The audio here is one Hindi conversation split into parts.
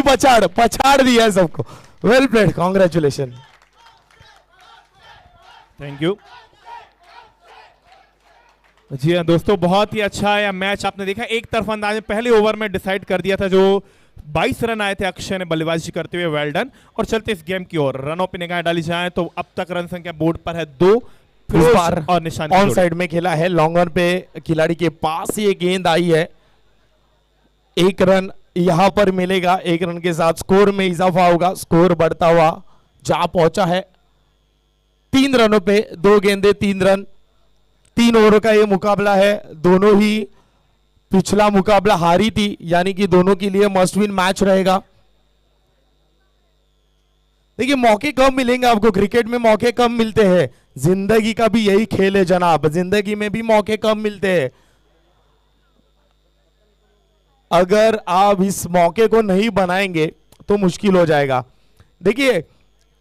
पछाड़ पछाड़ दिया है सबको। Well played, congratulation. Thank you. जी हाँ दोस्तों, बहुत ही अच्छा है मैच। आपने देखा एक तरफा अंदाज में पहले ओवर में डिसाइड कर दिया था। जो 22 रन आए थे अक्षय ने बल्लेबाजी करते हुए, वेल डन। और चलते इस गेम की ओर, रनों पे निगाह डाली जाए तो अब तक रन संख्या बोर्ड पर है 2। इस बार और निशान ऑन साइड में खेला है, लॉन्ग ऑन पे खिलाड़ी के पास ये गेंद आई है। 1 रन यहां पर मिलेगा, 1 रन के साथ स्कोर में इजाफा होगा। स्कोर बढ़ता हुआ जा पहुंचा है 3 रनों पे, 2 गेंदे 3 रन। 3 ओवरों का ये मुकाबला है। दोनों ही पिछला मुकाबला हारी थी, यानी कि दोनों के लिए मस्ट विन मैच रहेगा। देखिए मौके कम मिलेंगे आपको, क्रिकेट में मौके कम मिलते हैं। जिंदगी का भी यही खेल है जनाब, जिंदगी में भी मौके कम मिलते हैं। अगर आप इस मौके को नहीं बनाएंगे तो मुश्किल हो जाएगा। देखिए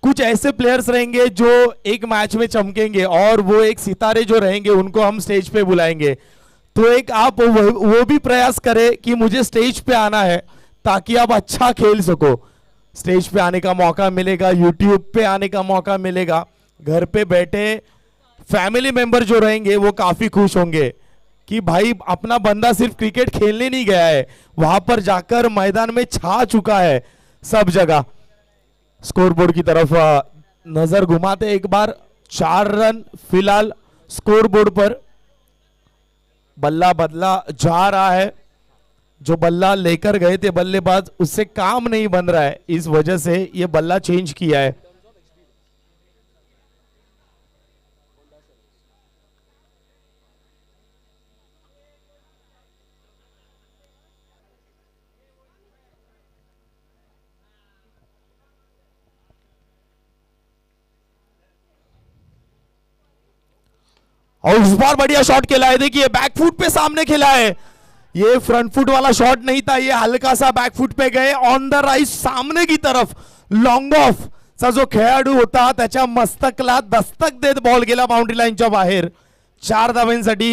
कुछ ऐसे प्लेयर्स रहेंगे जो एक मैच में चमकेंगे और वो एक सितारे जो रहेंगे उनको हम स्टेज पे बुलाएंगे। तो एक आप वो भी प्रयास करें कि मुझे स्टेज पे आना है ताकि आप अच्छा खेल सको। स्टेज पे आने का मौका मिलेगा, यूट्यूब पे आने का मौका मिलेगा। घर पे बैठे फैमिली मेंबर जो रहेंगे वो काफी खुश होंगे कि भाई अपना बंदा सिर्फ क्रिकेट खेलने नहीं गया है, वहां पर जाकर मैदान में छा चुका है सब जगह। स्कोरबोर्ड की तरफ नजर घुमाते एक बार। 4 रन फिलहाल स्कोरबोर्ड पर। बल्ला बदला जा रहा है, जो बल्ला लेकर गए थे बल्लेबाज उससे काम नहीं बन रहा है, इस वजह से ये बल्ला चेंज किया है। और इस बार बढ़िया शॉट खेला है। देखिए बैकफुट पे सामने खेला है, ये फ्रंट फुट वाला शॉट नहीं था, ये हल्का सा बैकफुट पे गए ऑन द राइट सामने की तरफ। लॉन्ग ऑफ चा जो खेळाडू होता त्याच्या मस्तकला दस्तक देत बॉल गेला बाउंड्री लाईनच्या बाहेर। 4 धावांसाठी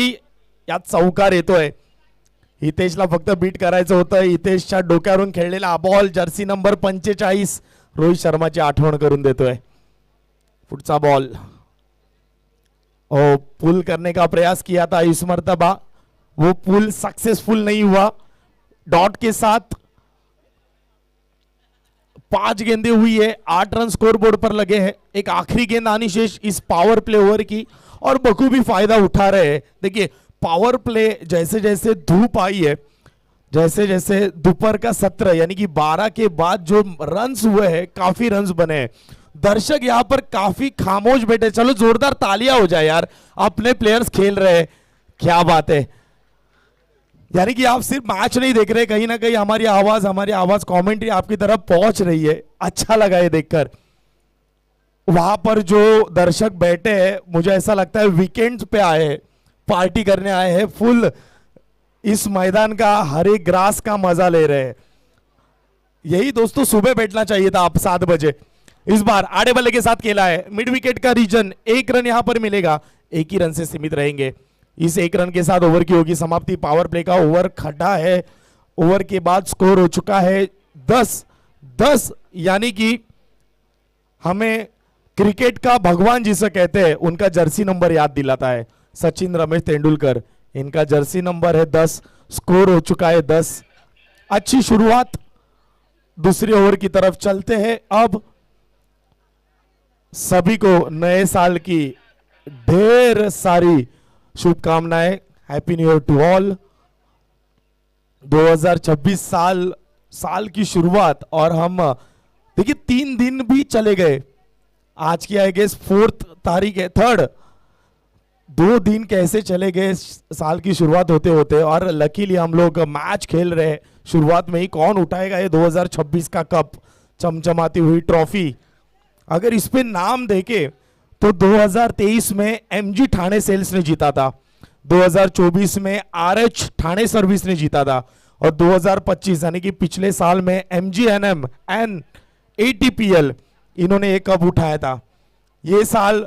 यात चौकार येतोय। हितेशला फक्त बीट करायचं होतं। हितेशच्या डोक्यावरून खेळलेला हा बॉल जर्सी नंबर 45 रोहित शर्माची आठवण करून देतोय। पुढचा बॉल पुल करने का प्रयास किया था इस मर्तबा, वो पुल सक्सेसफुल नहीं हुआ। डॉट के साथ 5 गेंदें हुई है, 8 रन स्कोर बोर्ड पर लगे हैं। एक आखिरी गेंद आनी शेष इस पावर प्ले ओवर की और बखूबी फायदा उठा रहे हैं। देखिए पावर प्ले जैसे जैसे धूप आई है, जैसे जैसे दोपहर का सत्र यानी कि 12 के बाद जो रन्स हुए हैं, काफी रन्स बने हैं। दर्शक यहां पर काफी खामोश बैठे। चलो जोरदार तालियां हो जाए यार, अपने प्लेयर्स खेल रहे हैं, क्या बात है। यानी कि आप सिर्फ मैच नहीं देख रहे, कहीं ना कहीं हमारी आवाज कमेंट्री आपकी तरफ पहुंच रही है। अच्छा लगा ये देखकर। वहां पर जो दर्शक बैठे हैं, मुझे ऐसा लगता है वीकेंड पे आए हैं, पार्टी करने आए हैं, फुल इस मैदान का हर एक ग्रास का मजा ले रहे हैं। यही दोस्तों सुबह बैठना चाहिए था आप 7 बजे। इस बार आड़े बल्ले के साथ खेला है, मिड विकेट का रीजन। 1 रन यहां पर मिलेगा, 1 ही रन से सीमित रहेंगे। इस 1 रन के साथ ओवर की होगी समाप्ति। पावर प्ले का ओवर खड़ा है, ओवर के बाद स्कोर हो चुका है 10-10, यानी कि हमें क्रिकेट का भगवान जिसे कहते हैं उनका जर्सी नंबर याद दिलाता है, सचिन रमेश तेंदुलकर। इनका जर्सी नंबर है 10, स्कोर हो चुका है 10। अच्छी शुरुआत। दूसरे ओवर की तरफ चलते हैं अब। सभी को नए साल की ढेर सारी शुभकामनाएं। Happy new year to all. 2026 साल की शुरुआत और हम देखिए 3 दिन भी चले गए। आज की आई गेस 4 तारीख है, 3rd। 2 दिन कैसे चले गए साल की शुरुआत होते होते, और लकीली हम लोग मैच खेल रहे हैं शुरुआत में ही। कौन उठाएगा ये 2026 का कप, चमचमाती हुई ट्रॉफी। अगर इस पे नाम देखे तो 2023 में एमजी ठाणे सेल्स ने जीता था, 2024 में आरएच ठाणे सर्विस ने जीता था, और 2025 यानी कि पिछले साल में एमजीएनएम एंड एटीपीएल इन्होंने एक कप उठाया था। ये साल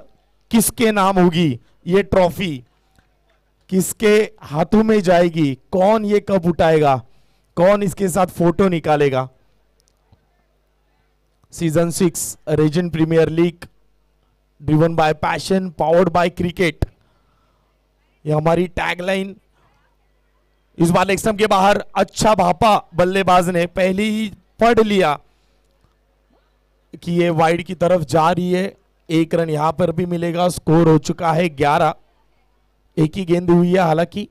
किसके नाम होगी ये ट्रॉफी, किसके हाथों में जाएगी, कौन ये कप उठाएगा, कौन इसके साथ फोटो निकालेगा। Season 6 region premier league, driven by passion, powered by cricket, ये हमारी टैगलाइन। इस बार लेग स्टंप के बाहर अच्छा भापा बल्लेबाज ने, पहले ही पढ़ लिया कि ये वाइड की तरफ जा रही है। एक रन यहां पर भी मिलेगा। स्कोर हो चुका है 11। एक ही गेंद हुई है हालांकि।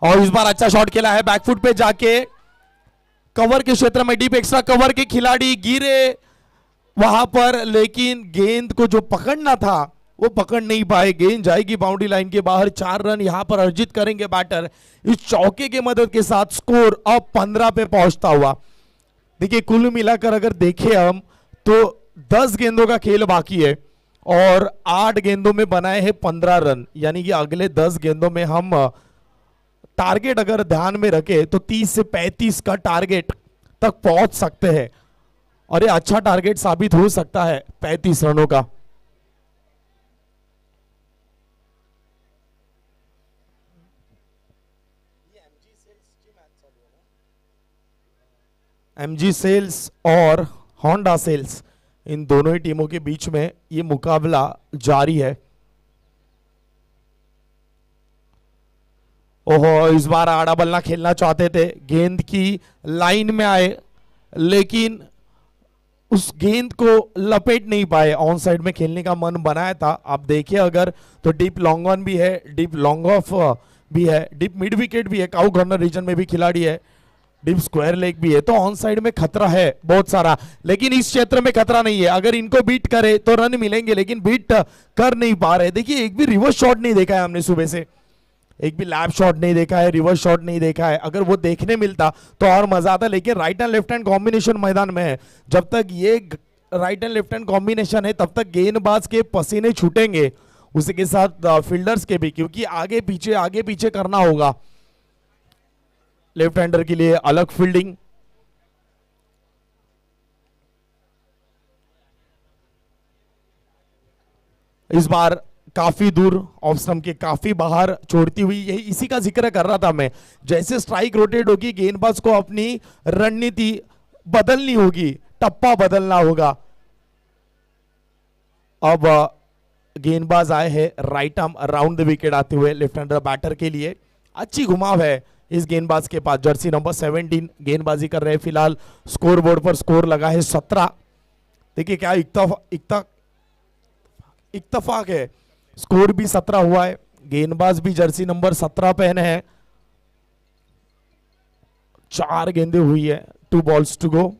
और इस बार अच्छा शॉट खेला है बैकफुट पे जाके, कवर के क्षेत्र में डीप एक्स्ट्रा कवर के खिलाड़ी गिरे वहां पर, लेकिन गेंद को जो पकड़ना था वो पकड़ नहीं पाए। गेंद जाएगी बाउंड्री लाइन के बाहर। 4 रन यहां पर अर्जित करेंगे बैटर इस चौके के मदद के साथ। स्कोर अब 15 पे पहुंचता हुआ। देखिए कुल मिलाकर अगर देखें हम तो 10 गेंदों का खेल बाकी है और 8 गेंदों में बनाए हैं 15 रन, यानी कि अगले 10 गेंदों में हम टारगेट अगर ध्यान में रखें तो 30 से 35 का टारगेट तक पहुंच सकते हैं और ये अच्छा टारगेट साबित हो सकता है 35 रनों का। एमजी सेल्स और होंडा सेल्स, इन दोनों ही टीमों के बीच में ये मुकाबला जारी है। ओहो, इस बार आड़ा बल्ला खेलना चाहते थे, गेंद की लाइन में आए लेकिन उस गेंद को लपेट नहीं पाए। ऑन साइड में खेलने का मन बनाया था। आप देखिए अगर तो डीप लॉन्ग ऑन भी है, डीप लॉन्ग ऑफ भी है, डीप मिड विकेट भी है, काउ कॉर्नर रीजन में भी खिलाड़ी है, डीप स्क्वायर लेग भी है, तो ऑन साइड में खतरा है बहुत सारा। लेकिन इस क्षेत्र में खतरा नहीं है। अगर इनको बीट करे तो रन मिलेंगे, लेकिन बीट कर नहीं पा रहे। देखिए एक भी रिवर्स शॉट नहीं देखा है हमने सुबह से, एक भी लैप शॉट नहीं देखा है, रिवर्स शॉट नहीं देखा है। अगर वो देखने मिलता तो और मजा आता, लेकिन right and left hand combination मैदान में है। जब तक ये right and left hand combination है तब तक गेंदबाज के पसीने छूटेंगे, उसी के साथ फील्डर्स के भी, क्योंकि आगे पीछे करना होगा। लेफ्ट हैंडर के लिए अलग फील्डिंग। इस बार काफी दूर ऑफ स्टंप के काफी बाहर छोड़ती हुई, यही इसी का जिक्र कर रहा था मैं। जैसे स्ट्राइक रोटेट होगी गेंदबाज को अपनी रणनीति बदलनी होगी, टप्पा बदलना होगा। अब गेंदबाज आए हैं right arm around the wicket आते हुए लेफ्ट हैंडर बैटर के लिए। अच्छी घुमाव है इस गेंदबाज के पास। जर्सी नंबर 17 गेंदबाजी कर रहे हैं फिलहाल। स्कोर बोर्ड पर स्कोर लगा है 17। देखिए क्या इत्तफाक है, स्कोर भी 17 हुआ है। गेंदबाज भी जर्सी नंबर 17 पहने हैं। 4 गेंदें हुई है, 2 बॉल्स टू गो।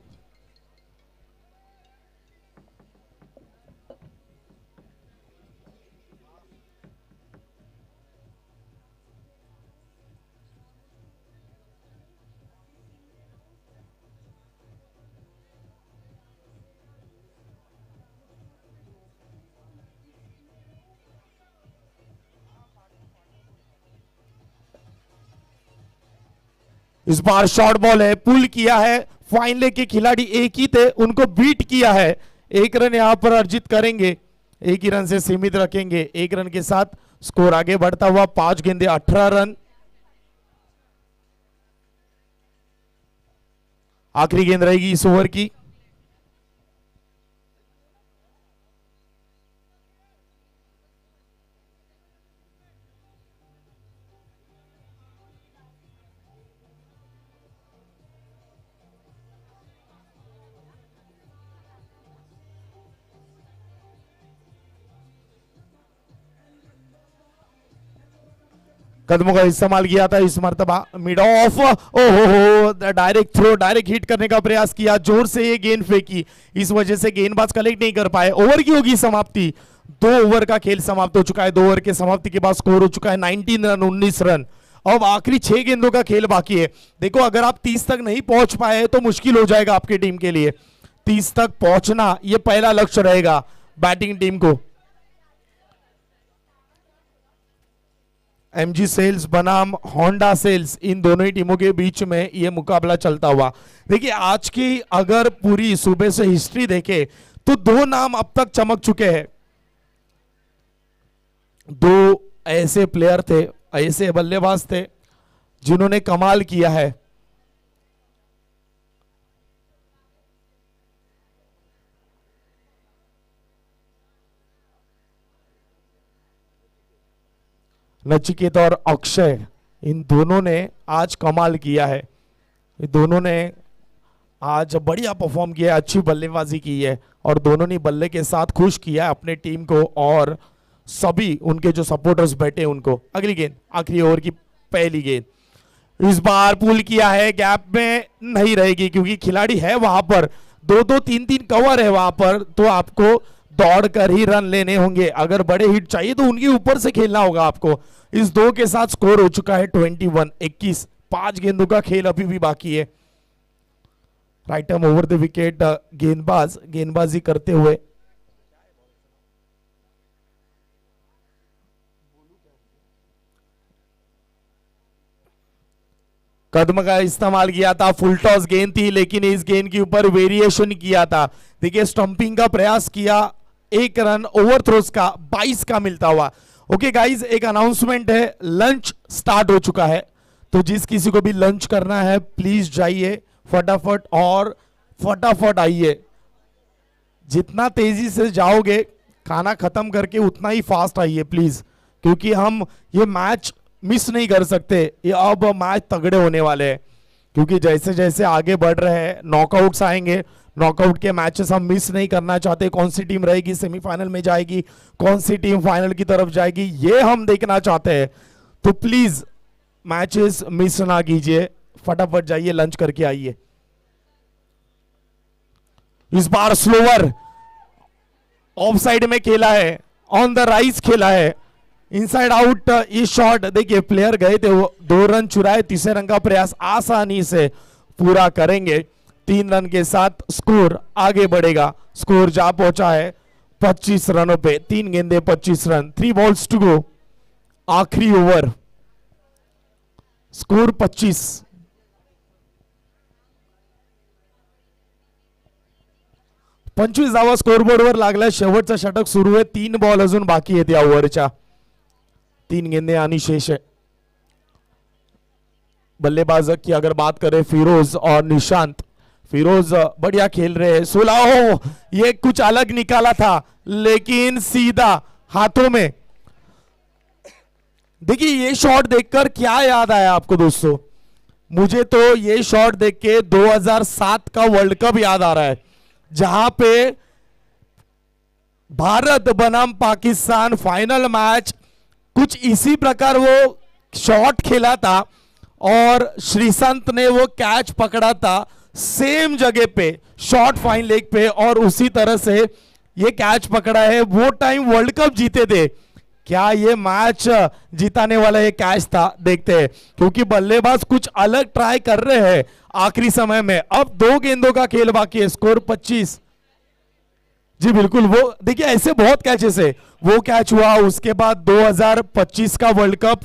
इस बार शॉर्ट बॉल है, पुल किया है, फाइन लेग के खिलाड़ी एक ही थे, उनको बीट किया है। 1 रन यहां पर अर्जित करेंगे, 1 ही रन से सीमित रखेंगे। 1 रन के साथ स्कोर आगे बढ़ता हुआ। 5 गेंदे 18 रन। आखिरी गेंद रहेगी इस ओवर की। कदमों का इस्तेमाल किया था इस मर्तबा। मिड ऑफ, ओहो, डायरेक्ट थ्रो, डायरेक्ट हिट करने का प्रयास किया, जोर से ये गेंद फेंकी, इस वजह से गेंदबाज कलेक्ट नहीं कर पाए। ओवर की होगी समाप्ति। 2 ओवर का खेल समाप्त हो चुका है। 2 ओवर के समाप्ति के बाद स्कोर हो चुका है 19 रन, 19 रन। अब आखिरी 6 गेंदों का खेल बाकी है। देखो अगर आप 30 तक नहीं पहुंच पाए तो मुश्किल हो जाएगा आपकी टीम के लिए। 30 तक पहुंचना ये पहला लक्ष्य रहेगा बैटिंग टीम को। एमजी सेल्स बनाम होंडा सेल्स, इन दोनों ही टीमों के बीच में यह मुकाबला चलता हुआ। देखिए आज की अगर पूरी सुबह से हिस्ट्री देखे तो 2 नाम अब तक चमक चुके हैं। 2 ऐसे प्लेयर थे, ऐसे बल्लेबाज थे जिन्होंने कमाल किया है। नचिकेत और अक्षय, इन दोनों ने आज कमाल किया है। ये दोनों ने आज बढ़िया परफॉर्म किया, अच्छी बल्लेबाजी की है और दोनों ने बल्ले के साथ खुश किया अपने टीम को और सभी उनके जो सपोर्टर्स बैठे उनको। अगली गेंद, आखिरी ओवर की पहली गेंद इस बार पुल किया है, गैप में नहीं रहेगी क्योंकि खिलाड़ी है वहां पर, दो दो तीन तीन कवर है वहां पर, तो आपको दौड़ कर ही रन लेने होंगे। अगर बड़े हिट चाहिए तो उनके ऊपर से खेलना होगा आपको। इस दो के साथ स्कोर हो चुका है 21-21। 5 गेंदों का खेल अभी भी बाकी है। Right arm over the wicket, गेंदबाज गेंदबाजी करते हुए कदम का इस्तेमाल किया था। फुल टॉस गेंद थी लेकिन इस गेंद के ऊपर वेरिएशन किया था। देखिए स्टंपिंग का प्रयास किया, 1 रन ओवर थ्रोस का 22 का मिलता हुआ। ओके गाइज, एक अनाउंसमेंट है, लंच स्टार्ट हो चुका है, तो जिस किसी को भी लंच करना है प्लीज जाइए फटाफट और फटाफट आइए। जितना तेजी से जाओगे खाना खत्म करके उतना ही फास्ट आइए प्लीज, क्योंकि हम ये मैच मिस नहीं कर सकते। ये अब मैच तगड़े होने वाले हैं क्योंकि जैसे जैसे आगे बढ़ रहे हैं नॉकआउट्स आएंगे। नॉकआउट के मैचेस हम मिस नहीं करना चाहते। कौन सी टीम रहेगी सेमीफाइनल में जाएगी, कौन सी टीम फाइनल की तरफ जाएगी, ये हम देखना चाहते हैं। तो प्लीज मैचेस मिस ना कीजिए, फटाफट जाइए लंच करके आइए। इस बार स्लोवर ऑफ साइड में खेला है, ऑन द राइज खेला है, इनसाइड आउट ये शॉट। देखिए प्लेयर गए थे, वो 2 रन चुराए, तीसरे रन का प्रयास आसानी से पूरा करेंगे। 3 रन के साथ स्कोर आगे बढ़ेगा। स्कोर जा पहुंचा है 25 रनों पे, 3 गेंदे 25 रन, 3 बॉल्स टू गो। आखिरी ओवर, स्कोर 25। धावा स्कोरबोर्डवर लागलाय। शेवटचा षटक सुरू आहे, 3 बॉल अजून बाकी आहेत या ओव्हरच्या। 3 गेंदे आनी शेष है। बल्लेबाज की अगर बात करें फिरोज और निशांत, फिरोज बढ़िया खेल रहे हैं। 16 हो, ये कुछ अलग निकाला था लेकिन सीधा हाथों में। देखिए ये शॉट देखकर क्या याद आया आपको दोस्तों? मुझे तो ये शॉट देख के 2007 का वर्ल्ड कप याद आ रहा है, जहां पे भारत बनाम पाकिस्तान फाइनल मैच कुछ इसी प्रकार वो शॉट खेला था और श्रीसंत ने वो कैच पकड़ा था सेम जगह पे, शॉट फाइन लेग पे, और उसी तरह से ये कैच पकड़ा है। वो टाइम वर्ल्ड कप जीते थे। क्या ये मैच जिताने वाला ये कैच था? देखते हैं, क्योंकि बल्लेबाज कुछ अलग ट्राई कर रहे हैं आखिरी समय में। अब 2 गेंदों का खेल बाकी है, स्कोर 25। जी बिल्कुल, वो देखिए ऐसे बहुत कैचेस है। वो कैच हुआ, उसके बाद 2025 का वर्ल्ड कप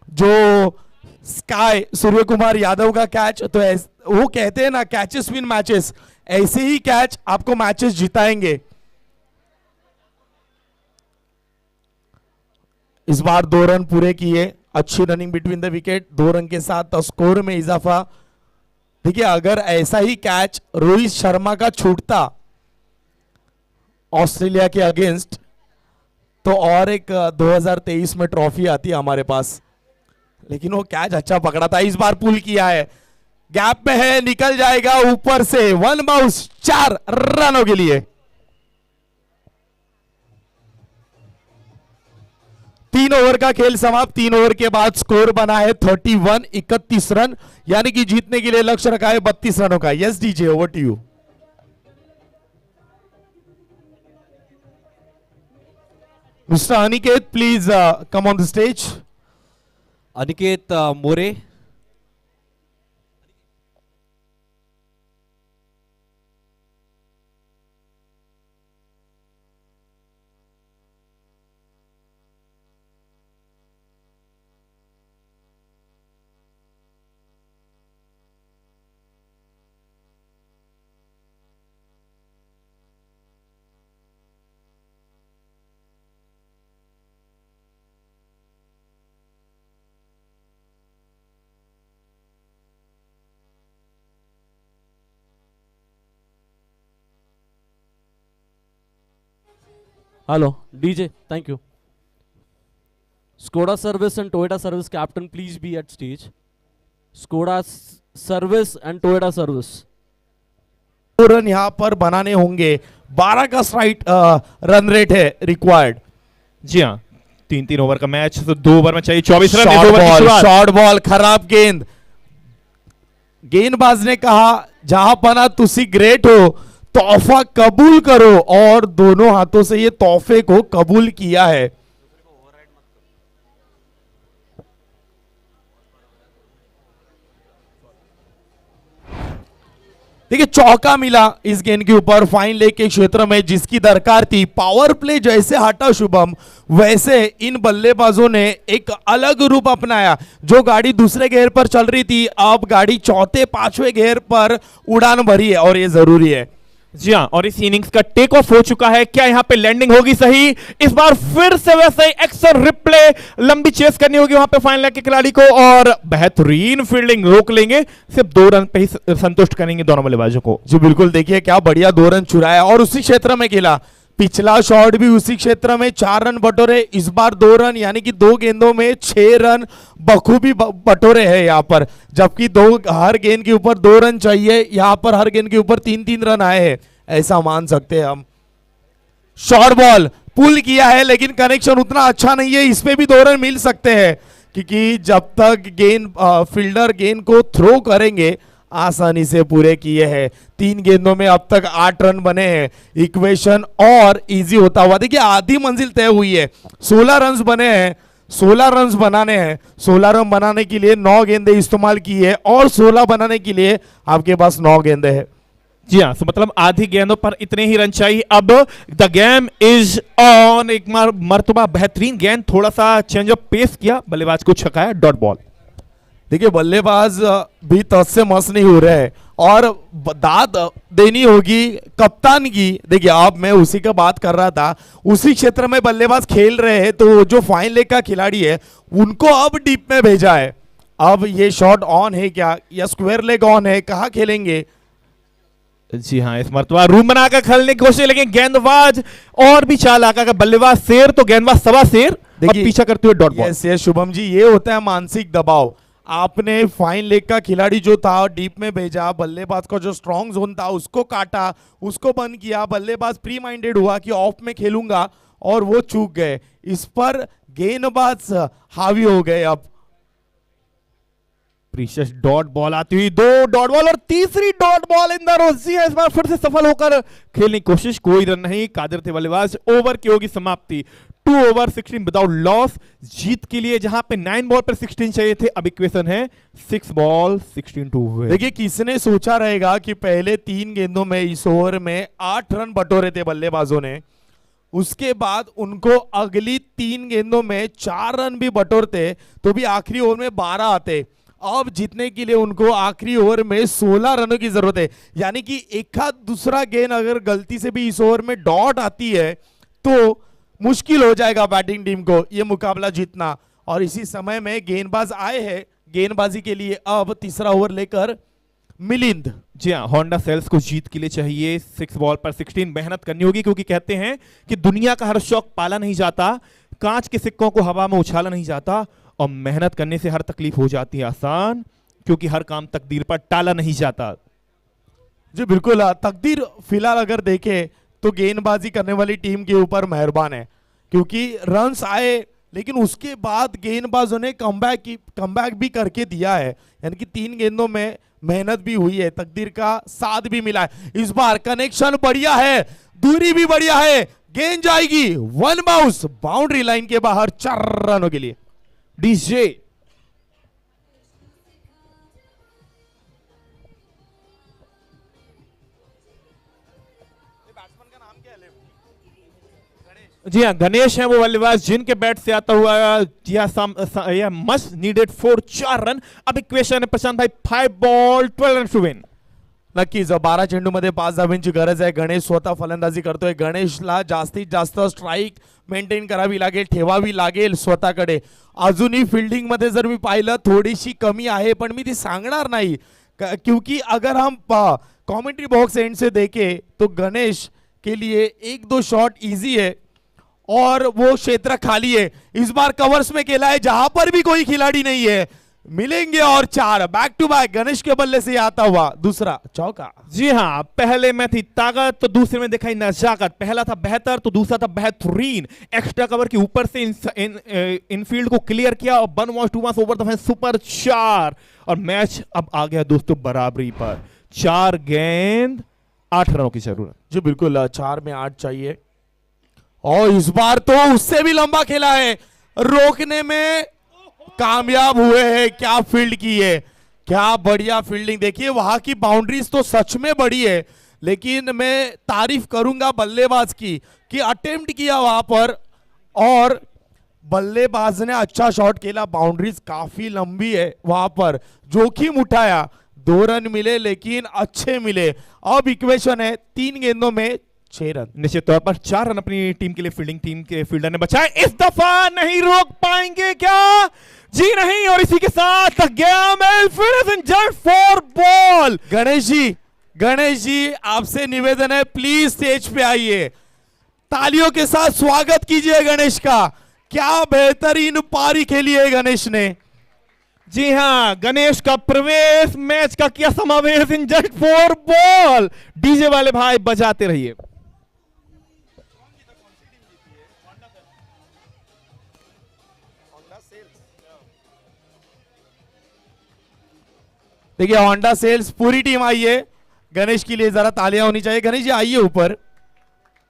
जो स्काई सूर्य कुमार यादव का कैच, तो वो कहते हैं ना कैचेस विन मैचेस, ऐसे ही कैच आपको मैचेस जिताएंगे। इस बार 2 रन पूरे किए, अच्छी running between the wicket, 2 run के साथ स्कोर में इजाफा। देखिए अगर ऐसा ही कैच रोहित शर्मा का छूटता ऑस्ट्रेलिया के अगेंस्ट, तो और एक 2023 में ट्रॉफी आती है हमारे पास। लेकिन वो कैच अच्छा पकड़ा था। इस बार पुल किया है, गैप में है, निकल जाएगा ऊपर से। 1 बाउंस, 4 रनों के लिए। 3 ओवर का खेल समाप्त। 3 ओवर के बाद स्कोर बना है 31 रन, यानी कि जीतने के लिए लक्ष्य रखा है 32 रनों का। Yes DJ, over to you. Mister Aniket, please come on the stage. Aniket More. Hello, DJ, thank you. Skoda service and Toyota service captain, please be at stage. Skoda service and Toyota service. Run यहाँ पर बनाने होंगे, 12 का स्ट्राइक रन रेट है रिक्वायर्ड। जी हाँ, 3-3 ओवर का मैच, तो 2 ओवर में चाहिए 24 रन। इस ओवर की शुरुआत। शॉर्ट बॉल, खराब गेंद। गेंदबाज ने कहा जहां पना तुसी ग्रेट हो, तोहफा कबूल करो, और दोनों हाथों से ये तोहफे को कबूल किया है। देखिए चौका मिला इस गेंद के ऊपर फाइन लेग के क्षेत्र में, जिसकी दरकार थी। पावर प्ले जैसे हटा शुभम, वैसे इन बल्लेबाजों ने एक अलग रूप अपनाया। जो गाड़ी दूसरे घेर पर चल रही थी, अब गाड़ी चौथे पांचवें घेर पर उड़ान भरी है, और ये जरूरी है। जी हाँ, और इस इनिंग्स का टेक ऑफ हो चुका है। क्या यहाँ पे लैंडिंग होगी सही? इस बार फिर से वैसे ही एक्शन रिप्ले, लंबी चेस करनी होगी वहां पे फाइन लेग के खिलाड़ी को, और बेहतरीन फील्डिंग रोक लेंगे। सिर्फ 2 रन पे ही संतुष्ट करेंगे दोनों बल्लेबाजों को। जी बिल्कुल, देखिए क्या बढ़िया 2 रन चुराया, और उसी क्षेत्र में खेला। पिछला शॉट भी उसी क्षेत्र में 4 रन बटोरे, इस बार 2 रन, यानी कि 2 गेंदों में 6 रन बखूबी बटोरे हैं यहाँ पर। जबकि हर गेंद के ऊपर 2 रन चाहिए, यहाँ पर हर गेंद के ऊपर 3-3 रन आए हैं, ऐसा मान सकते हैं हम। शॉर्ट बॉल पुल किया है, लेकिन कनेक्शन उतना अच्छा नहीं है, इस पे भी 2 रन मिल सकते हैं, क्योंकि जब तक फील्डर गेंद को थ्रो करेंगे, आसानी से पूरे किए हैं। 3 गेंदों में अब तक 8 रन बने हैं। इक्वेशन और इजी होता हुआ, देखिए आधी मंजिल तय हुई है। 16 रन बने हैं, 16 रन बनाने हैं। 16 रन बनाने के लिए 9 गेंदें इस्तेमाल की है, और 16 बनाने के लिए आपके पास 9 गेंदें हैं। जी हाँ, तो मतलब आधी गेंदों पर इतने ही रन चाहिए। अब द गेम इज ऑन। एक मरतबा बेहतरीन गेंद, थोड़ा सा चेंज ऑफ पेस किया, बल्लेबाज को छकाया, डॉट बॉल। देखिए बल्लेबाज भी तस से मस नहीं हो रहे हैं, और दाद देनी होगी कप्तान की। देखिए अब मैं उसी का बात कर रहा था, उसी क्षेत्र में बल्लेबाज खेल रहे हैं, तो जो फाइन लेग का खिलाड़ी है उनको अब डीप में भेजा है। अब ये शॉट ऑन है क्या, या स्क्वायर लेग ऑन है, कहाँ खेलेंगे? जी हाँ, इस मरतबा रूम बनाकर खेलने की कोशिश, लेकिन गेंदबाज और भी चालाक। अगर बल्लेबाज शेर तो गेंदबाज सवा शेर, और पीछा करते हुए dot ball. Yes Shubham ji, ये होता है मानसिक दबाव। आपने फाइन लेग का खिलाड़ी जो था डीप में भेजा, बल्लेबाज का जो स्ट्रॉन्ग जोन था उसको काटा, उसको बंद किया। बल्लेबाज प्री माइंडेड हुआ कि ऑफ में खेलूंगा, और वो चूक गए। इस पर गेंदबाज हावी हो गए। अब प्रीशियस डॉट बॉल आती हुई, 2 डॉट बॉल और तीसरी डॉट बॉल इन द रोजी है। इस बार फिर से सफल होकर खेलने की कोशिश, कोई रन नहीं, कादिर थे बल्लेबाज। ओवर की होगी समाप्ति, 2 ओवर 16 विदाउट लॉस। जीत के लिए जहां पे 9 बॉल पर 16 चाहिए थे, अब इक्वेशन है 6 बॉल 16 टू हुए। देखिए किसने सोचा रहेगा कि पहले 3 गेंदों में इस ओवर में 8 रन बटोरे थे बल्लेबाजों ने, उसके बाद उनको अगली 3 गेंदों में 4 रन भी बटोरते तो भी आखिरी ओवर में 12 आते। अब जीतने के लिए उनको आखिरी ओवर में 16 रनों की जरूरत है, यानी कि एक आध दूसरा गेंद अगर गलती से भी इस ओवर में डॉट आती है तो मुश्किल हो जाएगा बैटिंग टीम को यह मुकाबला जीतना। और इसी समय में गेंदबाज आए हैं गेंदबाजी के लिए। अब तीसरा ओवर लेकर मिलिंद। जी हाँ, होंडा सेल्स को जीत के लिए चाहिए 6 बॉल पर 16 मेहनत करनी होगी, क्योंकि कहते हैं कि दुनिया का हर शौक पाला नहीं जाता, कांच के सिक्कों को हवा में उछाला नहीं जाता, और मेहनत करने से हर तकलीफ हो जाती है आसान, क्योंकि हर काम तकदीर पर टाला नहीं जाता। जी बिल्कुल, तकदीर फिलहाल अगर देखें तो गेंदबाजी करने वाली टीम के ऊपर मेहरबान है, क्योंकि रन्स आए लेकिन उसके बाद गेंदबाजों ने कमबैक भी करके दिया है, यानी कि 3 गेंदों में मेहनत भी हुई है, तकदीर का साथ भी मिला है। इस बार कनेक्शन बढ़िया है, दूरी भी बढ़िया है, गेंद जाएगी 1 बाउंस बाउंड्री लाइन के बाहर 4 रनों के लिए। डीजे जी हाँ, गणेश है वो बल्लेबाज जिनके बैट से आता हुआ यह मस्ट नीडेड फॉर 4 रन। अब इक्वेशन है प्रशांत भाई, 5 बॉल 12 रन टू विन। नक्कीच 12 चेंडूमध्ये 5 धावांची गरज आहे। गणेश स्वतः फलंदाजी करतोय। गणेशला जास्तीत जास्त स्ट्राईक मेंटेन करावी लागेल, ठेवावी लागेल स्वतःकडे। अजूनही फील्डिंग मध्ये जर मी पाहिलं थोडीशी कमी आहे, पण मी ती सांगणार नाही, क्योंकि अगर हम कमेंट्री बॉक्स एंड से देखें तो गणेश के लिए 1-2 शॉट इजी है, और वो क्षेत्र खाली है। इस बार कवर्स में खेला है जहां पर भी कोई खिलाड़ी नहीं है। मिलेंगे और 4 बैक टू बैक गणेश के बल्ले से आता हुआ दूसरा चौका। जी हाँ, पहले में थी ताकत तो दूसरे में दिखाई नजाकत। पहला था बेहतर तो दूसरा था बेहतरीन। एक्स्ट्रा कवर के ऊपर से इनफील्ड को क्लियर किया और 1 was 2 was over the fence super 4। और मैच अब आ गया दोस्तों बराबरी पर। 4 गेंद 8 रनों की जरूरत। जी बिल्कुल, 4 में 8 चाहिए। और इस बार तो उससे भी लंबा खेला है, रोकने में कामयाब हुए हैं। क्या फील्ड की है, क्या बढ़िया फील्डिंग। देखिए वहां की बाउंड्रीज तो सच में बड़ी है, लेकिन मैं तारीफ करूंगा बल्लेबाज की कि अटेम्प्ट किया वहां पर और बल्लेबाज ने अच्छा शॉट खेला। बाउंड्रीज काफी लंबी है, वहां पर जोखिम उठाया। 2 रन मिले लेकिन अच्छे मिले। अब इक्वेशन है 3 गेंदों में 6 रन। निश्चित तौर पर 4 रन अपनी टीम के लिए फील्डिंग टीम के फील्डर ने बचाए। इस दफा नहीं रोक पाएंगे क्या? जी नहीं। और इसी के साथ game finish just 4 ball. Ganesh ji आपसे निवेदन है, प्लीज स्टेज पे आइए। तालियों के साथ स्वागत कीजिए गणेश का। क्या बेहतरीन पारी खेली है गणेश ने। जी हाँ, गणेश का प्रवेश, मैच का किया समावेश इन जस्ट 4 बॉल। डीजे वाले भाई बजाते रहिए। देखिए होंडा सेल्स पूरी टीम आई है। गणेश के लिए जरा तालियां होनी चाहिए। गणेश जी आइए ऊपर।